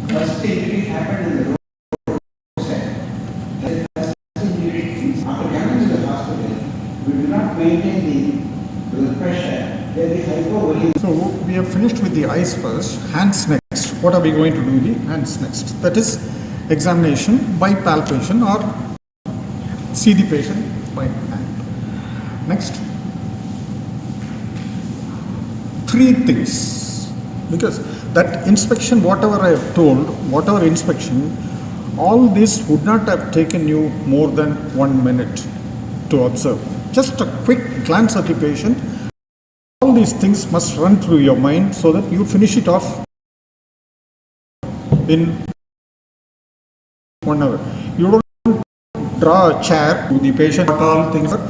First injury happened in the roadside. The first injury, after coming to the hospital, we do not maintain the blood pressure. There is hypovolemia. So we have finished with the eyes first, hands next. What are we going to do with the hands next? That is examination by palpation or see the patient by hand. Next, three things, because that inspection, whatever I have told, whatever inspection, all this would not have taken you more than 1 minute to observe. Just a quick glance at the patient. All these things must run through your mind so that you finish it off in 1 hour. You don't draw a chair to the patient, all things are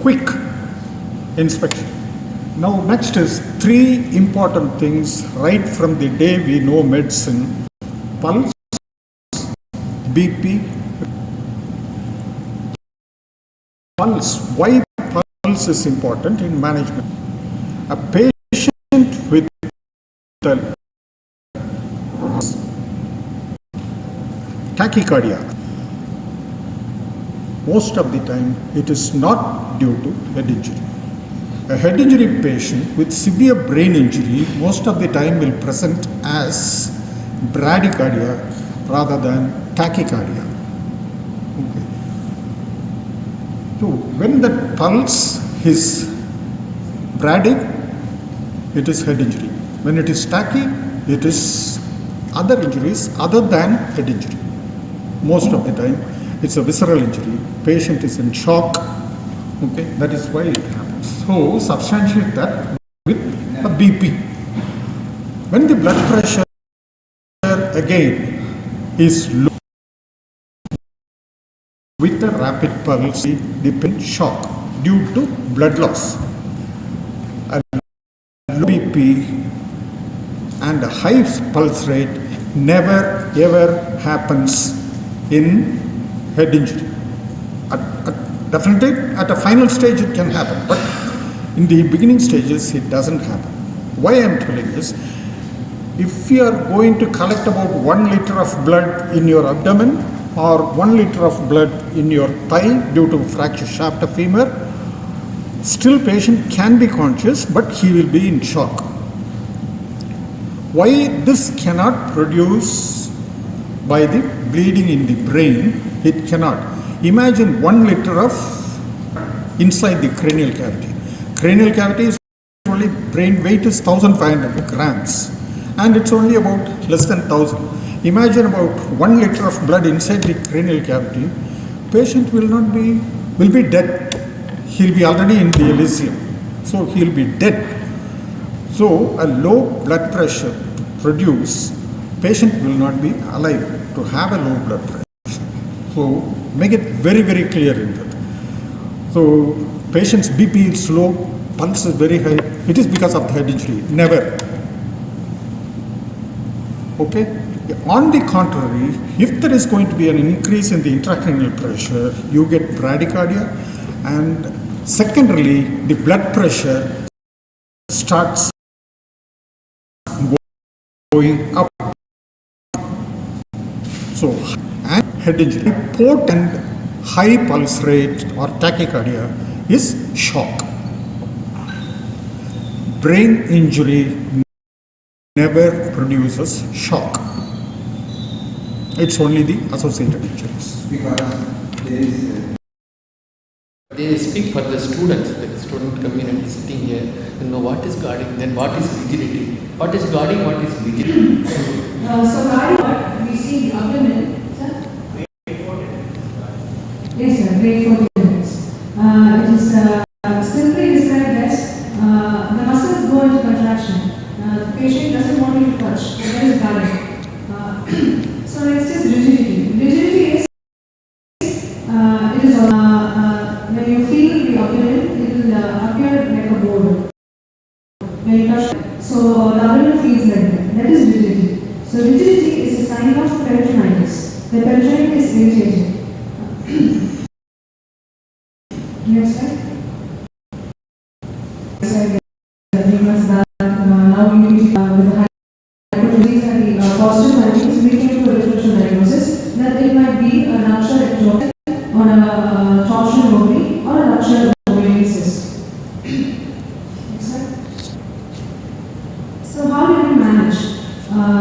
quick inspection. Now next is three important things right from the day we know medicine: pulse, BP. Pulse. Why pulse is important in management? A patient with tachycardia, most of the time it is not due to head injury. A head injury patient with severe brain injury most of the time will present as bradycardia rather than tachycardia. Okay. So when the pulse is bradyc, it is head injury. When it is tachy, it is other injuries other than head injury. Most of the time it's a visceral injury. Patient is in shock. Okay, that is why it happens. So substantiate that with a BP. When the blood pressure again is low with a rapid pulse, the patient shock due to blood loss. A low BP and a high pulse rate never ever happens in head injury. Definitely at a final stage it can happen, but in the beginning stages it doesn't happen. Why I am telling this, if you are going to collect about 1 liter of blood in your abdomen or 1 liter of blood in your thigh due to fracture shaft of femur, still patient can be conscious but he will be in shock. Why this cannot produce by the bleeding in the brain? It cannot. Imagine 1 liter of inside the cranial cavity. Cranial cavity is only, brain weight is 1500 grams and it's only about less than 1000. Imagine about 1 liter of blood inside the cranial cavity. Patient will be dead. He'll be already in the Elysium. So he'll be dead. So a low blood pressure to produce, patient will not be alive to have a low blood pressure. So make it very, very clear in that. So patient's BP is low, pulse is very high. It is because of the head injury. Never. Okay. On the contrary, if there is going to be an increase in the intracranial pressure, you get bradycardia, and secondarily, the blood pressure starts going up. So, and head injury, potent high pulse rate or tachycardia is shock. Brain injury never produces shock. It's only the associated injuries. Because there is they speak for the students, like the student community sitting here, you know what is guarding, then what is rigidity. What is guarding, what is rigidity? So guarding what we see the abdomen, sir? Yes, sir, wait for 10 minutes. It is simply described as the muscles go into contraction. The patient doesn't want you to touch, so that is guarding. So next is rigidity. Rigidity is it is when you feel the abdomen, it will appear like a board. When you touch it, so the abdomen feels like that. That is rigidity. So rigidity is a sign of peritonitis. The peritonitis is irritating. Next slide. Now we need with the hypothesis and the positive initial findings, we came to a differential diagnosis that it might be a rupture ectopic or a torsion ovary or a rupture ovarian cyst. Next slide. So how did we manage?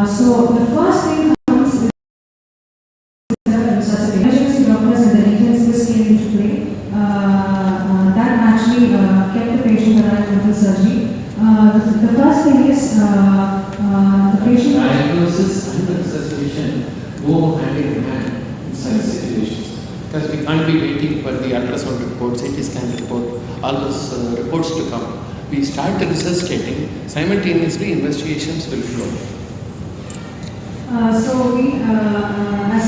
So the first thing comes is resuscitation. Emergency doctors and the agencies came into play. That actually kept the patient alive until surgery. The first thing is the patient. Diagnosis and resuscitation go hand in hand in such situations. Because we can't be waiting for the ultrasound report, CT scan report, all those reports to come. We start resuscitating, simultaneously investigations will flow. So we, as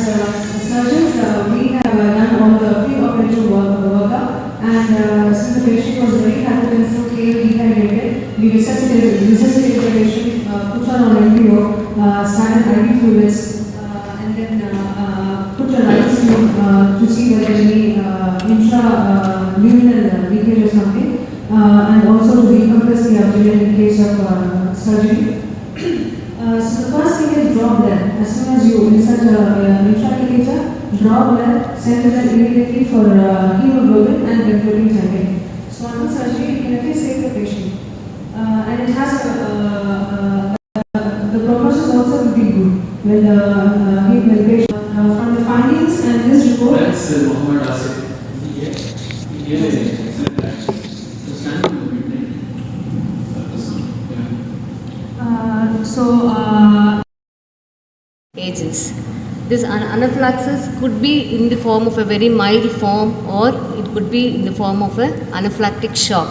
surgeons, we have done all the pre-operative workup, and since the patient was very hypertensive, dehydrated, we resuscitated the patient, put her on NPO, started IV fluids, and then put her ice tube to see whether any intra-luminal leakage or something, and also to decompress the abdomen in case of surgery. So the first thing is draw blood. As soon as you insert an intracatheter, draw blood, send it immediately for hemoglobin and blood protein sampling. So after surgery, you can at least save the patient. And it has the prognosis also will be good when the patient from the findings and this report. That's Muhammad Asif. He gave an excellent action. So stand in the midnight. Agents. This anaphylaxis could be in the form of a very mild form, or it could be in the form of an anaphylactic shock.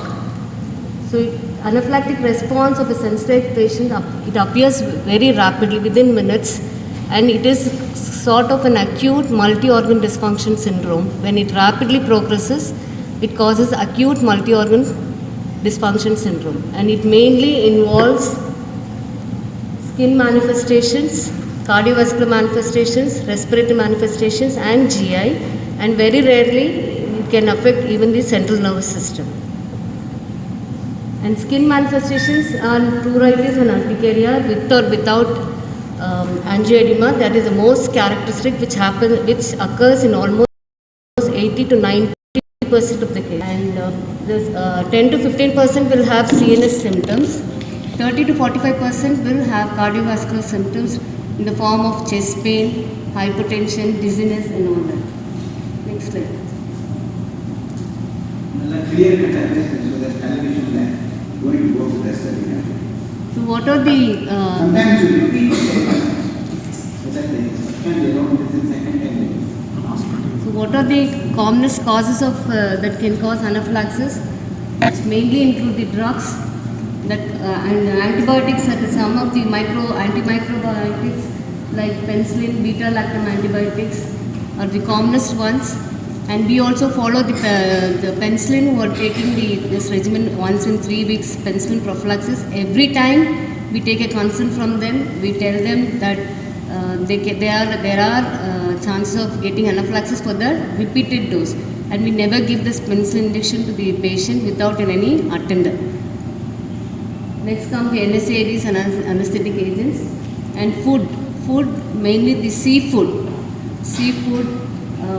So anaphylactic response of a sensitized patient, it appears very rapidly within minutes, and it is sort of an acute multi-organ dysfunction syndrome. When it rapidly progresses, it causes acute multi-organ dysfunction syndrome, and it mainly involves skin manifestations, cardiovascular manifestations, respiratory manifestations, and GI, and very rarely it can affect even the central nervous system. And skin manifestations are pruritus and urticaria with or without angioedema. That is the most characteristic which occurs in almost 80 to 90% of the cases. And this 10 to 15% will have CNS symptoms. 30 to 45% will have cardiovascular symptoms in the form of chest pain, hypertension, dizziness, and all that. Next slide. Clear cut analysis so that television like going to go to the study. So what are the Sometimes you repeat the so that they don't listen second time. So what are the commonest causes of that can cause anaphylaxis? Which mainly include the drugs that and antibiotics, that is some of the antimicrobiotics like penicillin, beta-lactam antibiotics are the commonest ones. And we also follow the penicillin who are taking this regimen once in 3 weeks, penicillin prophylaxis. Every time we take a consent from them, we tell them that there are chances of getting anaphylaxis for the repeated dose, and we never give this penicillin injection to the patient without any attendant. Next come the NSAIDs and anesthetic agents, and food mainly the seafood,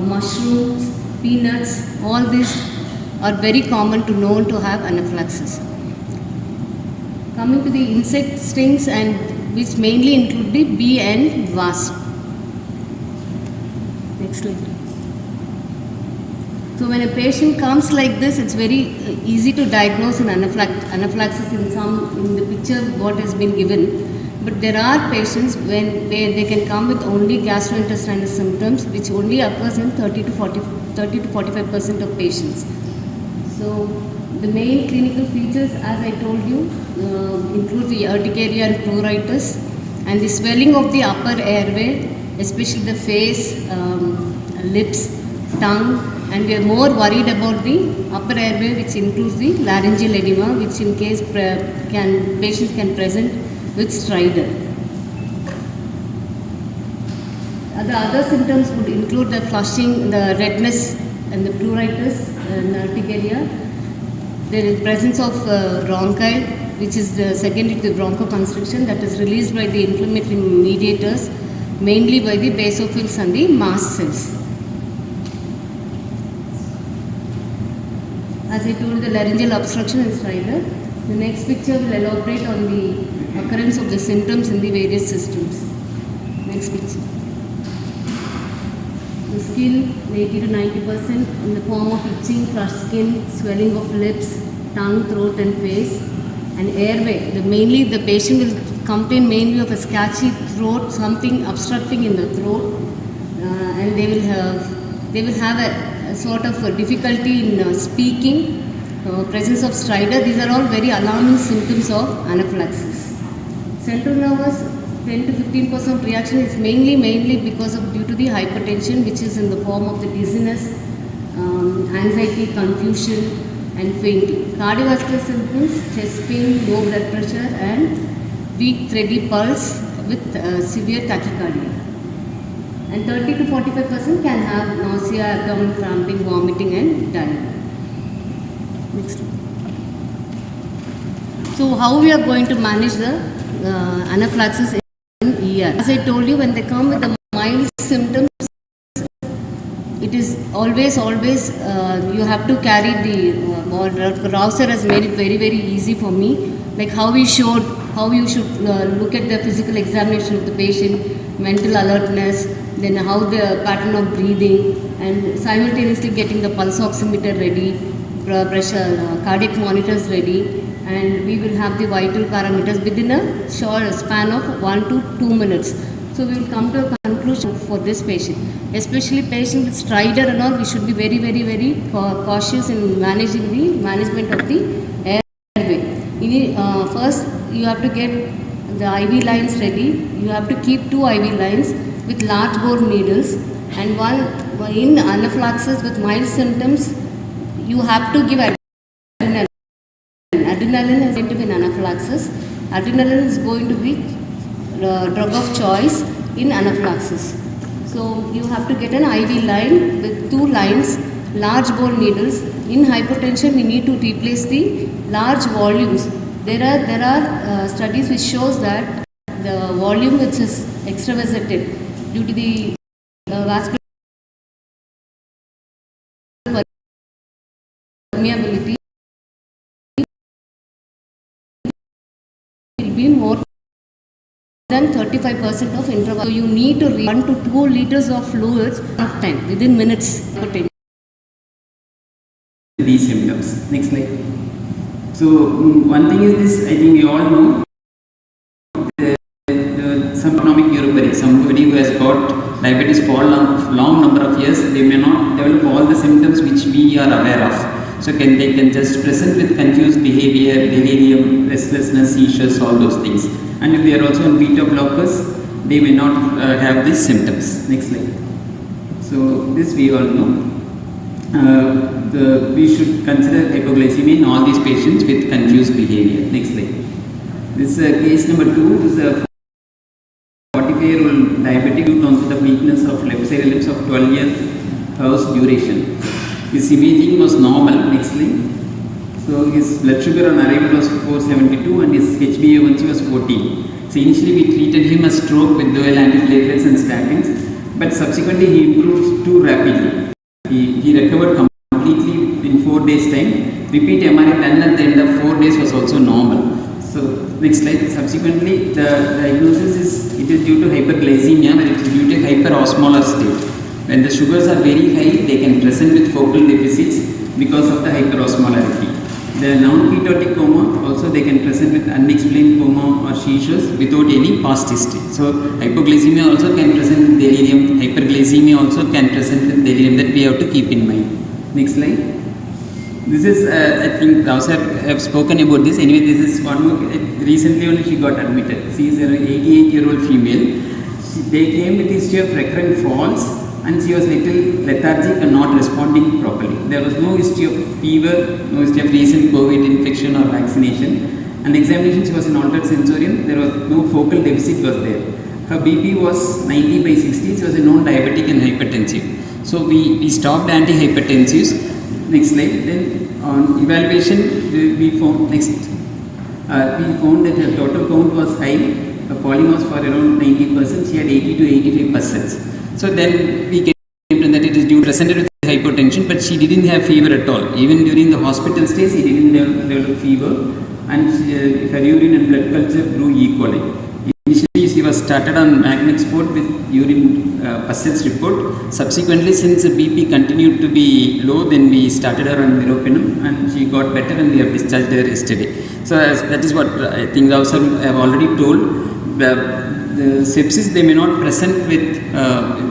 mushrooms, peanuts, all these are very common to known to have anaphylaxis. Coming to the insect stings, and which mainly include the bee and wasp. Next slide. So when a patient comes like this, it's very easy to diagnose an anaphylaxis in the picture what has been given. But there are patients where they can come with only gastrointestinal symptoms, which only occurs in 30 to 45% of patients. So the main clinical features, as I told you, include the urticaria and pruritus, and the swelling of the upper airway, especially the face, lips, tongue, and we are more worried about the upper airway, which includes the laryngeal edema, which in case patients can present with stridor. The other symptoms would include the flushing, the redness, and the pruritus and urticaria. There is presence of bronchi, which is secondary to bronchoconstriction, that is released by the inflammatory mediators, mainly by the basophils and the mast cells. As I told, the laryngeal obstruction is stridor. The next picture will elaborate on the occurrence of the symptoms in the various systems. Next picture. The skin 80 to 90% in the form of itching, crushed skin, swelling of lips, tongue, throat and face, and airway. Mainly the patient will complain mainly of a scratchy throat, something obstructing in the throat, and they will have a sort of a difficulty in speaking, presence of stridor. These are all very alarming symptoms of anaphylaxis. Central nervous 10 to 15% reaction is mainly because of due to the hypertension, which is in the form of the dizziness, anxiety, confusion and fainting. Cardiovascular symptoms, chest pain, low blood pressure and weak thready pulse with severe tachycardia. And 30 to 45% can have nausea, abdominal cramping, vomiting and diarrhea. Next. So how we are going to manage the anaphylaxis in ER? As I told you, when they come with the mild symptoms, it is always you have to carry the Rao-sir has made it very easy for me, like how you should look at the physical examination of the patient, mental alertness, then how the pattern of breathing, and simultaneously getting the pulse oximeter ready, pressure, cardiac monitors ready, and we will have the vital parameters within a short span of 1 to 2 minutes. So we will come to a conclusion for this patient, especially patient with stridor and all. We should be very cautious in managing the management of the airway. First, you have to get the IV lines ready. You have to keep 2 IV lines with large bore needles, and one in anaphylaxis with mild symptoms, you have to give adrenaline. Adrenaline is going to be in anaphylaxis. Adrenaline is going to be drug of choice in anaphylaxis. So you have to get an IV line with 2 lines, large bore needles. In hypertension, we need to replace the large volumes. There are studies which shows that the volume which is extravasated due to the vascular permeability will be more than 35% of intravenous. So you need to 1 to 2 liters of fluids of time within minutes. These symptoms. Next slide. So one thing is this, I think you all know, some autonomic neuropathy, somebody who has got diabetes for long number of years, they may not develop all the symptoms which we are aware of. So they can just present with confused behavior, delirium, restlessness, seizures, all those things. And if they are also on beta blockers, they may not have these symptoms. Next slide. So this we all know. We should consider hypoglycemia in all these patients with confused behavior. Next slide. This case number 2 is a 45-year-old diabetic with onset of weakness of left side lips of 12 hours duration. His imaging was normal. Next slide. So his blood sugar on arrival was 472 and his HbA1c was 14. So initially we treated him as stroke with dual antiplatelets and statins, but subsequently he improved too rapidly. He recovered completely in 4 days time. Repeat MRI done at the end of 4 days was also normal. So next slide. Subsequently the diagnosis is it is due to hyperglycemia, but it is due to hyperosmolar state. When the sugars are very high, they can present with focal deficits because of the hyperosmolarity. The non-ketotic coma also they can present with unexplained coma or seizures without any past history. So hypoglycemia also can present with delirium, hyperglycemia also can present with delirium, that we have to keep in mind. Next slide. This is I think Rao-sir have spoken about this. Anyway, this is one more. Recently only she got admitted. She is an 88-year-old female. They came with history of recurrent falls and she was little lethargic and not responding properly. There was no history of fever, no history of recent COVID infection or vaccination. And examination, she was an altered sensorium. There was no focal deficit was there. Her BP was 90/60. She was a known diabetic and hypertensive. So we stopped antihypertensives. Next slide. Then on evaluation, we found next. We found that her total count was high, the polling was for around 90%, she had 80 to 85%. So then we came to that it is due presented with hypertension, but she didn't have fever at all. Even during the hospital stay, she didn't develop fever, and her urine and blood culture grew equally. Initially, she was started on Magnexport with urine percents report. Subsequently, since the BP continued to be low, then we started her on meropenem, and she got better, and we have discharged her yesterday. So that is what I think also I have already told. The sepsis, they may not present with,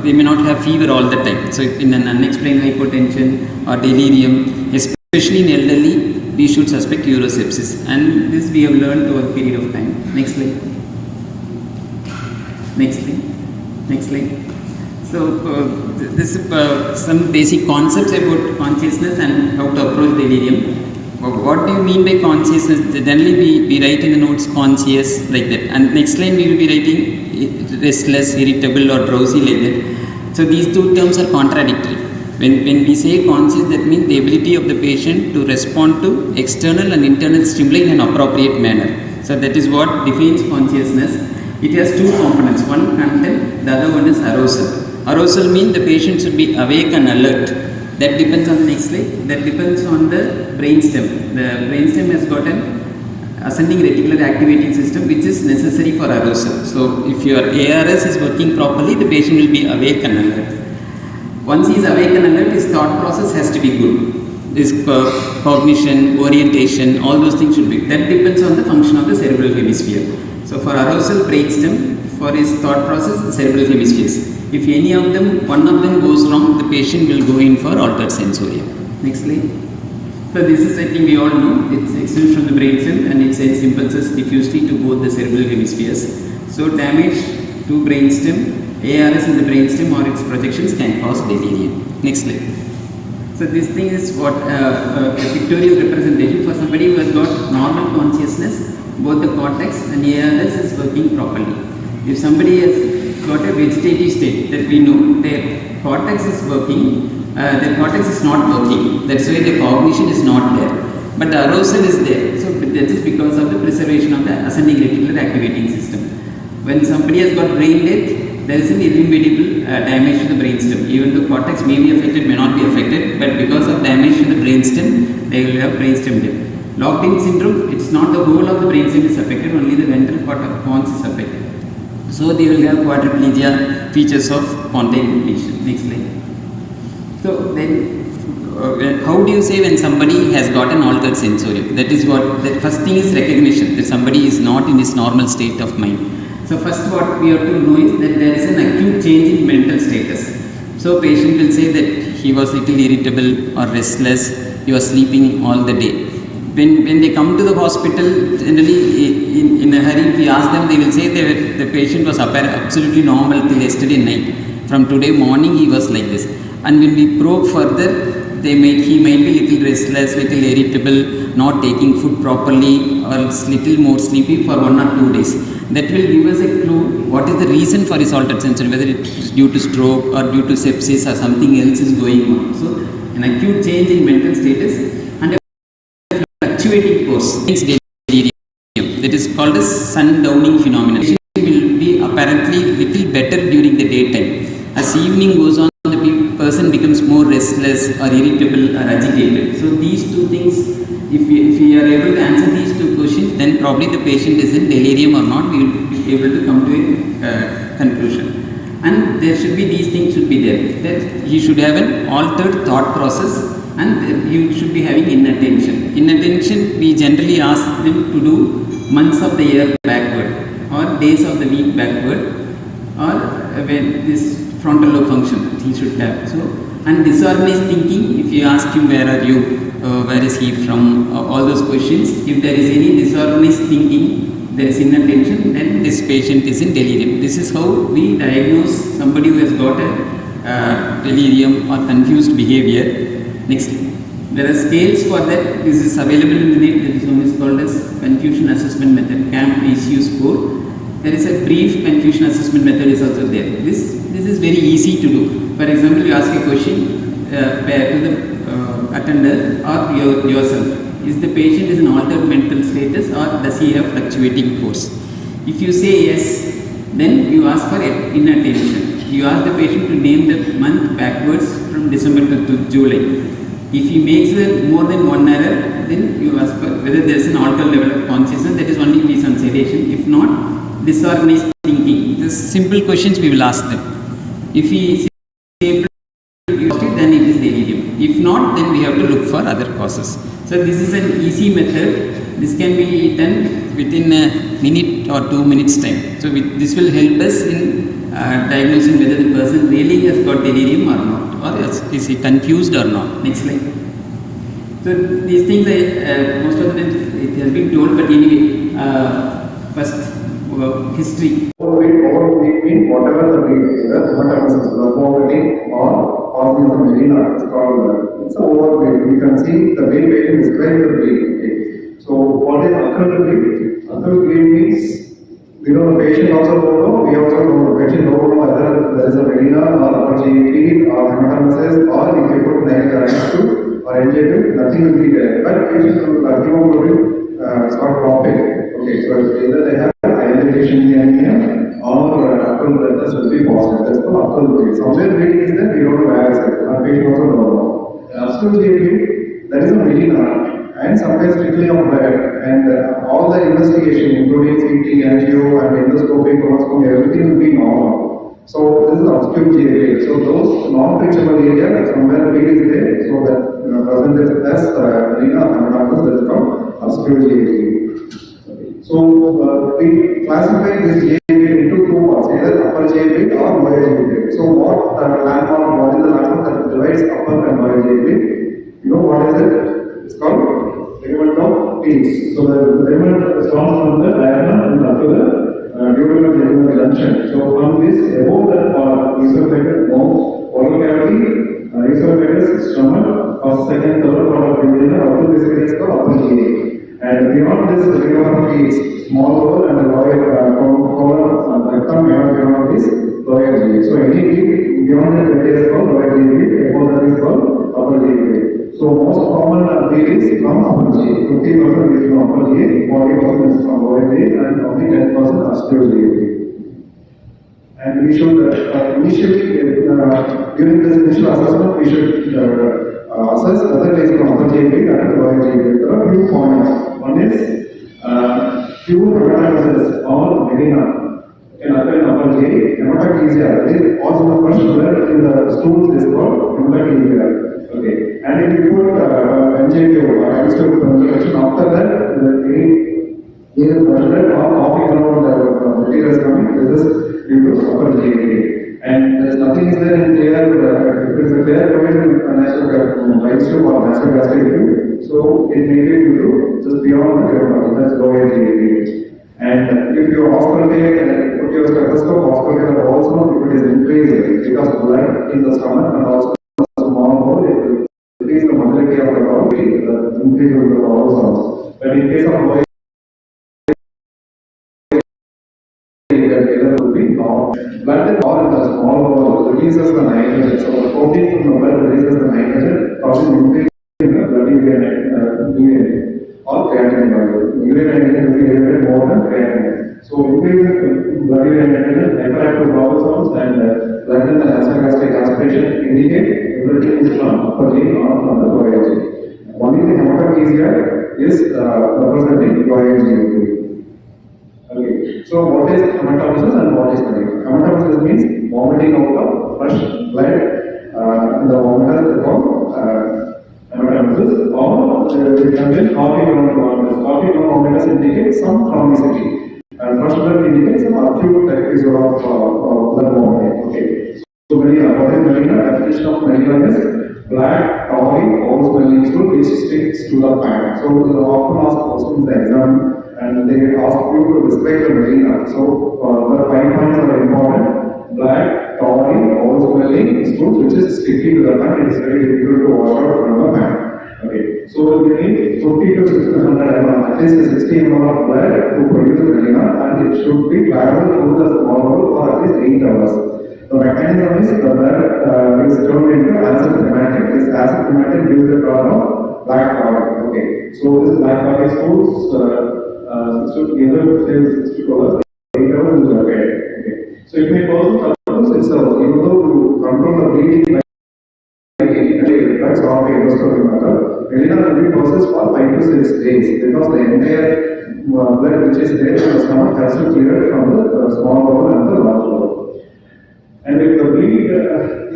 they may not have fever all the time. So in an unexplained hypotension or delirium, especially in elderly, we should suspect urosepsis, and this we have learned over a period of time. Next slide. Next slide. Next slide. So this is some basic concepts about consciousness and how to approach delirium. What do you mean by consciousness? Generally we write in the notes conscious like that, and next line we will be writing restless, irritable or drowsy like that. So these two terms are contradictory. When we say conscious, that means the ability of the patient to respond to external and internal stimuli in an appropriate manner. So that is what defines consciousness. It has two components, one content, the other one is arousal. Arousal means the patient should be awake and alert. That depends on the next slide. That depends on the brainstem. The brainstem has got an ascending reticular activating system which is necessary for arousal. So if your ARS is working properly, the patient will be awake and alert. Once he is awake and alert, his thought process has to be good. His cognition, orientation, all those things should be. That depends on the function of the cerebral hemisphere. So for arousal, brainstem. For his thought process, the cerebral hemispheres. If any of them, one of them goes wrong, the patient will go in for altered sensorium. Next slide. So this is, I think we all know, it's exudes from the brainstem and it sends impulses diffusely to both the cerebral hemispheres. So damage to brainstem, ARS in the brainstem or its projections can cause delirium. Next slide. So this thing is what a pictorial representation for somebody who has got normal consciousness, both the cortex and ARS is working properly. If somebody has got a vegetative state, that we know their cortex is working, their cortex is not working, that's why the cognition is not there, but the arousal is there. So that is because of the preservation of the ascending reticular activating system. When somebody has got brain death, there is an irremediable damage to the brainstem. Even the cortex may be affected, may not be affected, but because of damage to the brainstem, they will have brainstem death. Locked-in syndrome, it's not the whole of the brainstem is affected, only the ventral cortex is affected. So they will have quadriplegia, features of pontine depletion. Next slide. So then, how do you say when somebody has got an altered sensorium? That is what, the first thing is recognition, that somebody is not in his normal state of mind. So first what we have to know is that there is an acute change in mental status. So patient will say that he was little irritable or restless, he was sleeping all the day. When they come to the hospital, generally in a hurry, if we ask them, they will say the patient was absolutely normal till yesterday night. From today morning, he was like this. And when we probe further, he might be little restless, little irritable, not taking food properly, or little more sleepy for 1 or 2 days. That will give us a clue what is the reason for his altered sensorium, whether it is due to stroke or due to sepsis or something else is going on. So an acute change in mental status and a fluctuating course means delirium. That is called as sundowning phenomenon. It will be apparently little better during the daytime. As evening goes on, the person becomes more restless or irritable or agitated. So these two things, if we are able to answer these two questions, then probably the patient is in delirium or not, we will be able to come to a conclusion. And there should be, these things should be there, that he should have an altered thought process and he should be having inattention. Inattention, we generally ask them to do months of the year backward or days of the week backward, or when this frontal lobe function he should have. So, and disorganized thinking, if you ask him where are you, where is he from, all those questions, if there is any disorganized thinking, there is inattention, then this patient is in delirium. This is how we diagnose somebody who has got a delirium or confused behavior. Next. There are scales for that. This is available in the net. This one is called as confusion assessment method, CAMP-ACU score. There is a brief confusion assessment method is also there. This is very easy to do. For example, you ask a question to the attender or yourself. is the patient is in altered mental status or does he have fluctuating pores? If you say yes, then you ask for inattention. You ask the patient to name the month backwards from December to July. If he makes more than one error, then you ask for whether there is an altered level of consciousness, that is only based on sedation. If not, disorganized thinking. These simple questions we will ask them. If he is able to use it, then it is delirium. If not, then we have to look for other causes. So this is an easy method. This can be done within a minute or 2 minutes time. So this will help us in diagnosing whether the person really has got delirium or not, or is he confused or not. Next slide. So these things, most of the time it has been told, but anyway, first history. Overweight means whatever the weight is, the overweight or the melina is called. It's overweight. You can see the weight is described the weight. Okay. So what is occult weight? Occult weight means we know the patient also don't know. We also know the patient don't know whether there is a melina or upper GP or hematemesis, or if you put NIH2 or NJ2, nothing will be there. But patient will hemoglobin start dropping. Okay, so either they have identification anemia or occult blood will be positive. That's the occult weight. Somewhere weight is there, we don't know where it's at. Our patient also don't know. Absolute GP, that is a melina. And sometimes trickling of blood, and all the investigation, including CT, angio, and endoscopy, colonoscopy, everything will be normal. So this is obscure area. So those non-reachable area, somewhere weight is there, so that presented as melina hematemesis, that is called obscure area. So we classify this GA into two parts, either upper GA or lower GA. So what is the landmark that divides upper and lower GA? You know what is it? It's called ligament of Pease. So the ligament starts from the diagonal and up to the duodenal junction. So from this above that part, esophagus, mouth, oral cavity, esophagus, stomach, first, second, third part of the duodenum, up to this area is called upper GA. And beyond this, the ligament of Pease, small lower and the lower colon, rectum, beyond this lower GA. So any beyond that area is called lower GA, above that is called upper GA. So most common weight is from upper GA. 50% is from upper GA, 40% is from lower GA, and only 10% obscure GA. And we should initially, during this initial assessment, we should assess whether it is from upper GA and lower GA. There are a few points. One is pure hematemesis or melina can occur in upper GA. Hematochezia, that is also the first blood in the stools is called hematochezia. Okay, and if you put NJ2 or external after that, either blood or coughing around the material is coming, this is due to upper GA. And there's nothing is there in clear, if it is a clear provision natural right tube or natural gastric tube, so it may be due to just beyond the clear, that's lower GA. And if you auscultate and put your stethoscope, auscultate also, if it is increasing because blood in the stomach and also increase the motility of the body, the increase of the bowel sounds. But in case of lower, the will be normal. Blood in the small bowel releases the nitrogen. So the protein from the blood releases the nitrogen, causing increase in the blood urine or creatinine level. Urine and nitrogen will be elevated more than creatinine. So increase in blood urine and nitrogen, hyperactive bowel sounds, and blood in the nasogastric aspiration indicate everything is from upper GA, not from the lower GA. Only the hematochezia is representing lower GA. Okay. So what is hematemesis and what is melina? Hematemesis means vomiting out of fresh blood. The vomitor is called hematemesis, or it can be coffee ground vomitus. Coffee ground vomitus indicates some chronicity, and fresh blood indicates some acute episode of blood vomiting. Okay. So melina, what is melina? Definition of melina is black, oily, oil-smelling fluid which sticks to the pant. So the often asked questions in the exam, and they ask you to describe the melina. So the 5 points are important. Black, oily, oil-smelling fluid which is sticking to the pant. It is very difficult to wash out from the pant. Okay. So we need 50 to 600 ml, at least 60 ml of blood to produce melina, and it should be traveled through the small bowel for at least 8 hours. The mechanism is the blood is turned into asymptomatic. This asymptomatic gives the problem of black oil. Okay. Okay, so this is Black Valley Schools, 6 to 8 hours, 8 hours is okay. Okay. So it may cause it's even though to control the bleeding drugs or endoscopy matter, Melina will be processed for 5 to 6 days because the entire blood which is there in the stomach has to clear it from the small bowel and the large bowel. And if the bleed,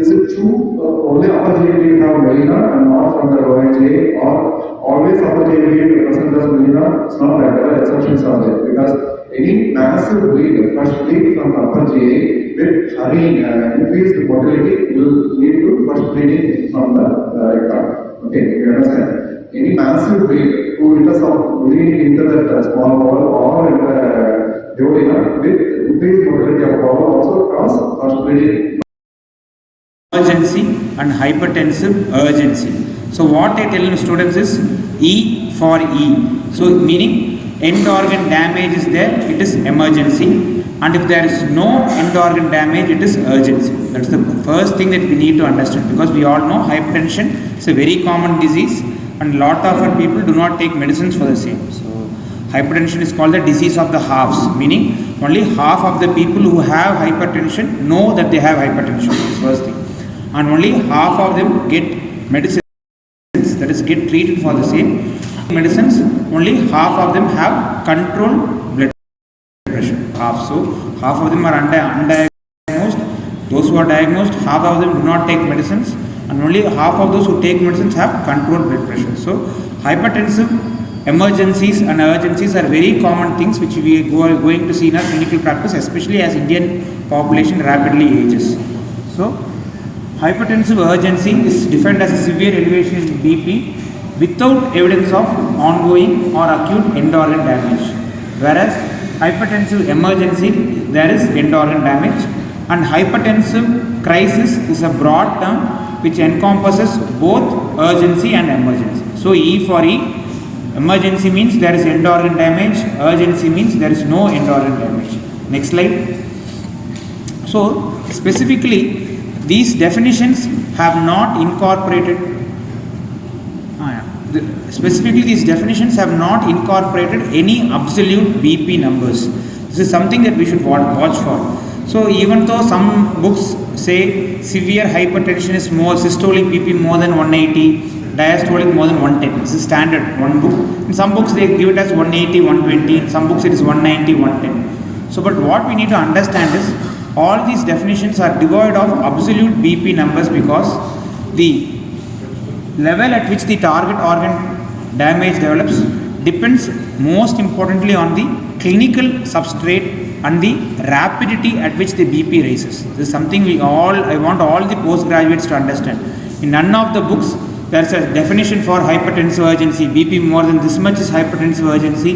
is it true only upper GI have melena and not from the lower GI, or always upper GI represent as melena? It's not like that, exceptions are there because any massive bleed, first bleed from the upper GI with hurrying increased motility will lead to first bleeding from the rectum. Okay, you understand? Any massive bleed, because of bleeding into the small bowel or in the duodenum with increased motility of bowel also cause first bleeding. Emergency and hypertensive urgency. So what I tell students is E for E. So meaning end organ damage is there, it is emergency, and if there is no end organ damage, it is urgency. That's the first thing that we need to understand, because we all know hypertension is a very common disease and lot of our people do not take medicines for the same. So hypertension is called the disease of the halves, meaning only half of the people who have hypertension know that they have hypertension. That's the first thing. And only half of them get medicines, that is get treated for the same medicines. Only half of them have controlled blood pressure. Half. So half of them are undiagnosed. Those who are diagnosed, half of them do not take medicines, and only half of those who take medicines have controlled blood pressure. So hypertensive emergencies and urgencies are very common things which we are going to see in our clinical practice, especially as Indian population rapidly ages. So hypertensive urgency is defined as a severe elevation in BP without evidence of ongoing or acute end organ damage, whereas hypertensive emergency, there is end organ damage, and hypertensive crisis is a broad term which encompasses both urgency and emergency. So E for E, emergency means there is end organ damage, urgency means there is no end organ damage. Next slide. So specifically, these definitions have not incorporated, specifically these definitions have not incorporated any absolute BP numbers. This is something that we should watch for. So even though some books say severe hypertension is more, systolic BP more than 180, diastolic more than 110, this is standard one book. In some books they give it as 180, 120, in some books it is 190, 110. So but what we need to understand is all these definitions are devoid of absolute BP numbers, because the level at which the target organ damage develops depends most importantly on the clinical substrate and the rapidity at which the BP rises. This is something I want all the postgraduates to understand. In none of the books there is a definition for hypertensive urgency. BP more than this much is hypertensive urgency,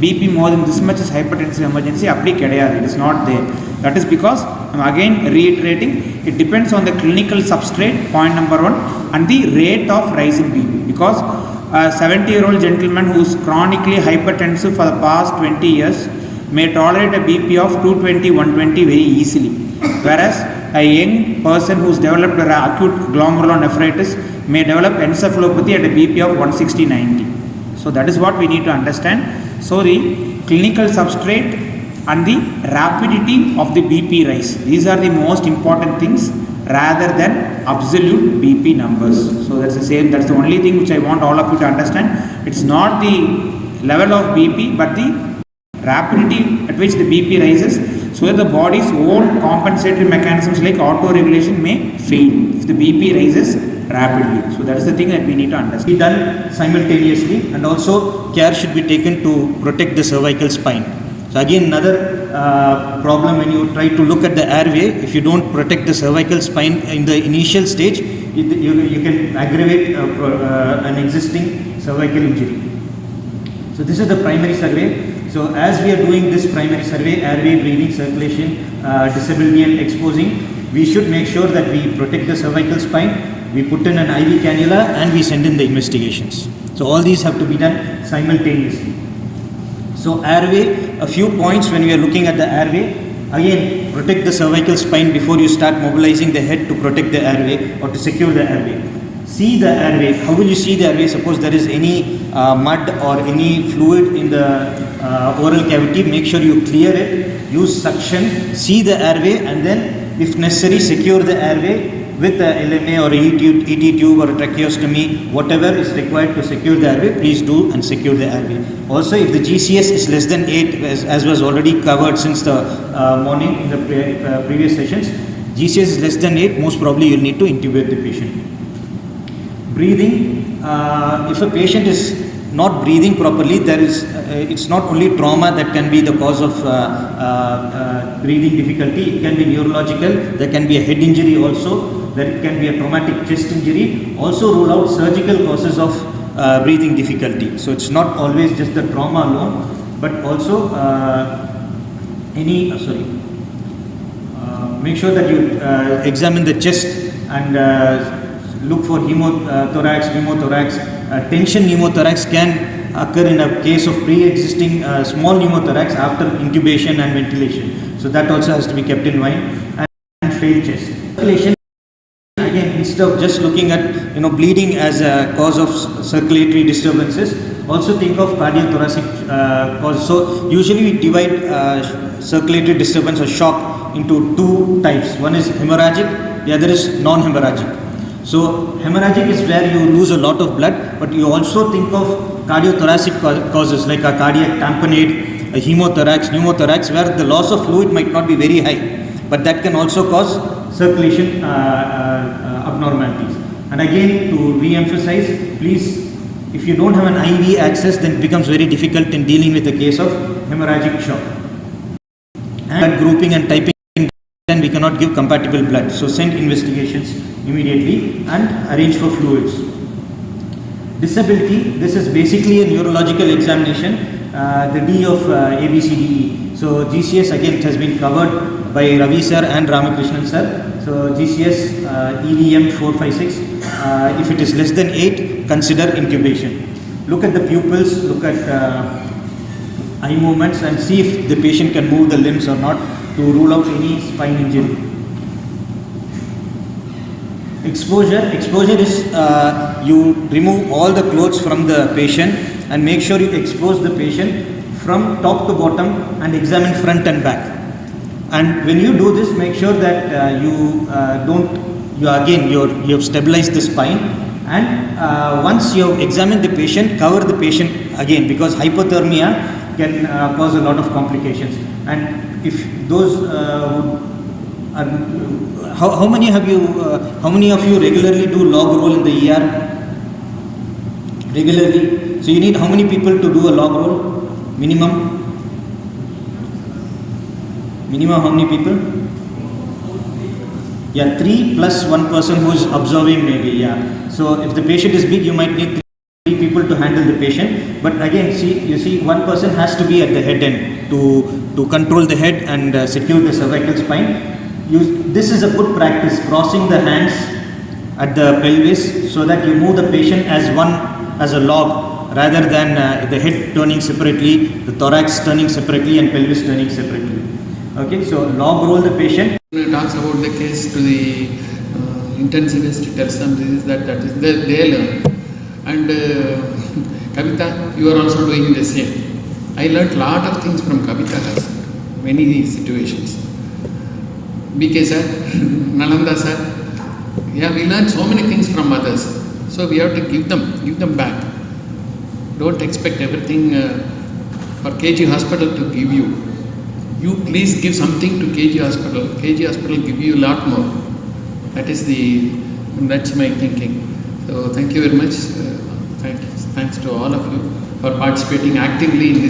BP more than this much is hypertensive emergency. Appdi kedayadu, it is not there. That is because I am again reiterating, it depends on the clinical substrate, point number one, and the rate of rising BP. Because a 70-year-old gentleman who is chronically hypertensive for the past 20 years may tolerate a BP of 220, 120 very easily, whereas a young person who has developed acute glomerulonephritis may develop encephalopathy at a BP of 160, 90. So that is what we need to understand. So the clinical substrate and the rapidity of the BP rise, these are the most important things rather than absolute BP numbers. So that's the only thing which I want all of you to understand. It's not the level of BP but the rapidity at which the BP rises, so that the body's own compensatory mechanisms like auto-regulation may fail if the BP rises rapidly. So that is the thing that we need to understand. Be done simultaneously, and also care should be taken to protect the cervical spine. So again, another problem when you try to look at the airway, if you don't protect the cervical spine in the initial stage, you can aggravate an existing cervical injury. So this is the primary survey. So as we are doing this primary survey, airway, breathing, circulation, disability and exposing, we should make sure that we protect the cervical spine, we put in an IV cannula, and we send in the investigations. So all these have to be done simultaneously. So airway, a few points when we are looking at the airway. Again, protect the cervical spine before you start mobilizing the head to protect the airway or to secure the airway. See the airway. How will you see the airway? Suppose there is any mud or any fluid in the oral cavity, make sure you clear it, use suction, see the airway, and then if necessary secure the airway with a LMA or ET tube or a tracheostomy, whatever is required to secure the airway, please do and secure the airway. Also, if the GCS is less than 8, as was already covered since the morning in the previous sessions, GCS is less than 8, most probably you will need to intubate the patient. Breathing, if a patient is not breathing properly, there is it's not only trauma that can be the cause of breathing difficulty. It can be neurological, there can be a head injury also, there can be a traumatic chest injury. Also rule out surgical causes of breathing difficulty. So it's not always just the trauma alone, but also make sure that you examine the chest and look for hemothorax, pneumothorax. Tension pneumothorax can occur in a case of pre-existing small pneumothorax after intubation and ventilation. So that also has to be kept in mind. And failed chest. Circulation, again, instead of just looking at bleeding as a cause of circulatory disturbances, also think of cardiothoracic cause. So usually we divide circulatory disturbance or shock into two types. One is hemorrhagic, the other is non-hemorrhagic. So hemorrhagic is where you lose a lot of blood, but you also think of cardiothoracic causes like a cardiac tamponade, a hemothorax, pneumothorax, where the loss of fluid might not be very high, but that can also cause circulation abnormalities. And again, to re-emphasize, please, if you don't have an IV access, then it becomes very difficult in dealing with a case of hemorrhagic shock. And grouping and typing, then we cannot give compatible blood. So send investigations immediately and arrange for fluids. Disability, this is basically a neurological examination, the D of ABCDE. So GCS, again, it has been covered by Ravi sir and Ramakrishnan sir. So GCS EVM 456, if it is less than 8, consider intubation. Look at the pupils, look at eye movements and see if the patient can move the limbs or not to rule out any spine injury. Exposure is you remove all the clothes from the patient and make sure you expose the patient from top to bottom and examine front and back. And when you do this, make sure that you have stabilized the spine, and once you have examined the patient, cover the patient again, because hypothermia can cause a lot of complications. And if those how many of you regularly do log roll in the ER? Regularly. So you need how many people to do a log roll? Minimum how many people? Yeah, 3 plus 1 person who is observing maybe, yeah. So if the patient is big, you might need 3 people to handle the patient. But again, you see, 1 person has to be at the head end to control the head and secure the cervical spine. This is a good practice, crossing the hands at the pelvis so that you move the patient as a log, rather than the head turning separately, the thorax turning separately and pelvis turning separately. Okay, so log roll the patient. When he talks about the case to the intensivist, tells them this is that is they learn. And Kavita, you are also doing the same. I learnt a lot of things from Kavita has many situations. BK sir, Nalanda sir, yeah, we learn so many things from others. So we have to give them back. Don't expect everything for KG Hospital to give you. You please give something to KG Hospital. KG Hospital give you a lot more. That's my thinking. So thank you very much. Thanks to all of you for participating actively in this.